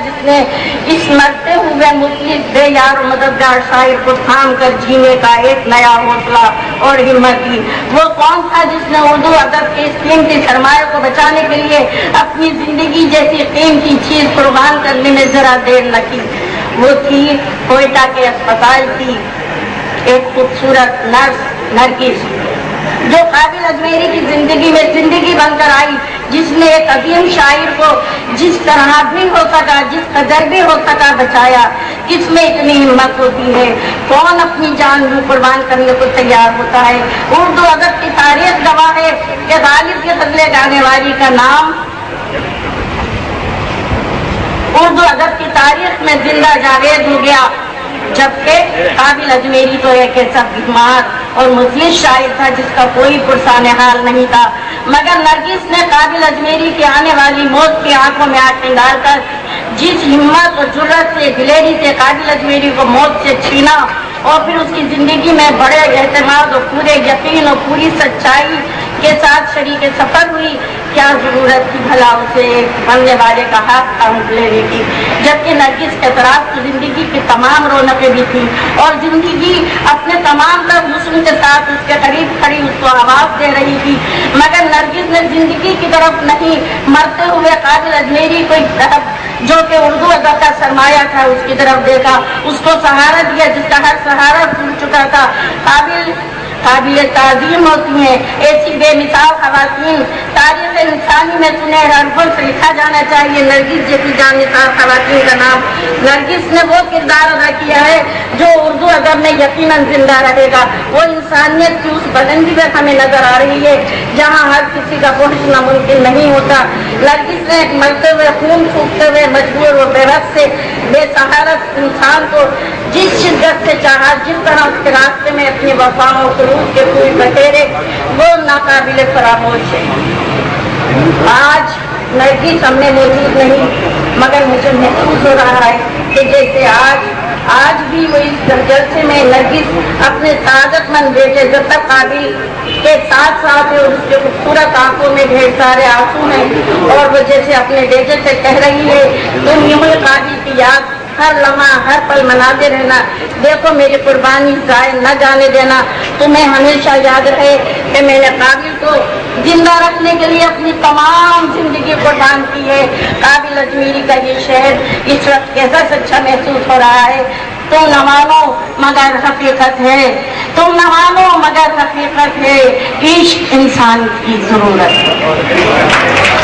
जिस ने इस मरते हुए मुफलिस बेयार मददगार शायर को थाम कर जीने का एक नया हौसला और हिम्मत दी। वो कौन था जिसने उर्दू अदब के इस कीमती सरमाए को बचाने के लिए अपनी जिंदगी जैसी कीमती चीज कुर्बान करने में जरा देर न की? वो थी कोयटा के अस्पताल की एक खूबसूरत नर्स नरगिस, जो काबिल अजमेरी की जिंदगी में जिंदगी बनकर आई, जिसने एक अजीम शायर को जिस तरह भी हो सका, जिस कदर भी हो सका बचाया। किसमें इतनी हिम्मत होती है? कौन अपनी जान भी कुर्बान करने को तैयार होता है? उर्दू अदब की तारीख गवाह है कि गालिब के बदले गाने वाली का नाम उर्दू अदब की तारीख में जिंदा जावेद हो गया, जबकि काबिल अजमेरी तो एक ऐसा बीमार और मुफलिस शायर था जिसका कोई पुरसाने हाल नहीं था। मगर नरगिस ने काबिल अजमेरी की आने वाली मौत की आंखों में आंखें डालकर जिस हिम्मत और जुर्रत से दिलेरी से काबिल अजमेरी को मौत से छीना और फिर उसकी जिंदगी में बड़े एहतमाद और पूरे यकीन और पूरी सच्चाई के साथ शरीक सफर हुई, क्या जरूरत थी भला उसे बनने वाले का हाथ थाम लेने की? जबकि नरगिस के तरफ तो जिंदगी की तमाम रौनकें भी थी और जिंदगी अपने तमाम तर हुस्न के साथ उसके करीब खड़ी उसको आवाज दे रही थी। मगर नरगिस ने जिंदगी की तरफ नहीं, मरते हुए काबिल अजमेरी को तरफ, जो कि उर्दू अदब का सरमाया था, उसकी तरफ देखा, उसको सहारा दिया जिसका हर सहारा भूल चुका था। काबिल ताज़ीम होती हैं ऐसी बेमिसाल ख़वातीन तारीख़ इंसानी में सुनहरे हरफों से लिखा जाना चाहिए। नरगिस जैसी जानिसार ख़वातीन का नाम, नरगिस ने वो किरदार अदा किया है जो उर्दू अदब में यकीनन जिंदा रहेगा। वो इंसानियत की उस बुलंदी में हमें नजर आ रही है जहाँ हर किसी का पहुँचना मुमकिन नहीं होता। नरगिस ने एक मरते हुए, खून फूकते हुए, मजबूर और बेबस से बेसहारा इंसान को जिस शिद्दत से चाहा, जिस तरह उसके रास्ते में अपनी वफाओं के फूल बखेरे, वो नाकाबिले फरामोश है। आज नरगिस हमने मौजूद नहीं, मगर मुझे महसूस हो रहा है कि जैसे आज भी वो इस जलसे में नरगिस अपने सादतमंद बेटे जब तक काबिल के साथ साथ है और उसके खूबसूरत आंखों में ढेर सारे आंसू हैं और वो जैसे अपने बेटे से कह रही है, तुम यूं काबिल की याद हर लम्हा हर पल मनाते रहना, देखो मेरी कुर्बानी जाए न जाने देना, तुम्हें हमेशा याद रहे कि मैंने काबिल को जिंदा रखने के लिए अपनी तमाम जिंदगी कुर्बान की है। काबिल अजमेरी का ये शहर इस वक्त कैसा सच्चा महसूस हो रहा है। तुम न मानो मगर हकीकत है, तुम न मानो मगर हकीकत है, इश्क इंसान की जरूरत है।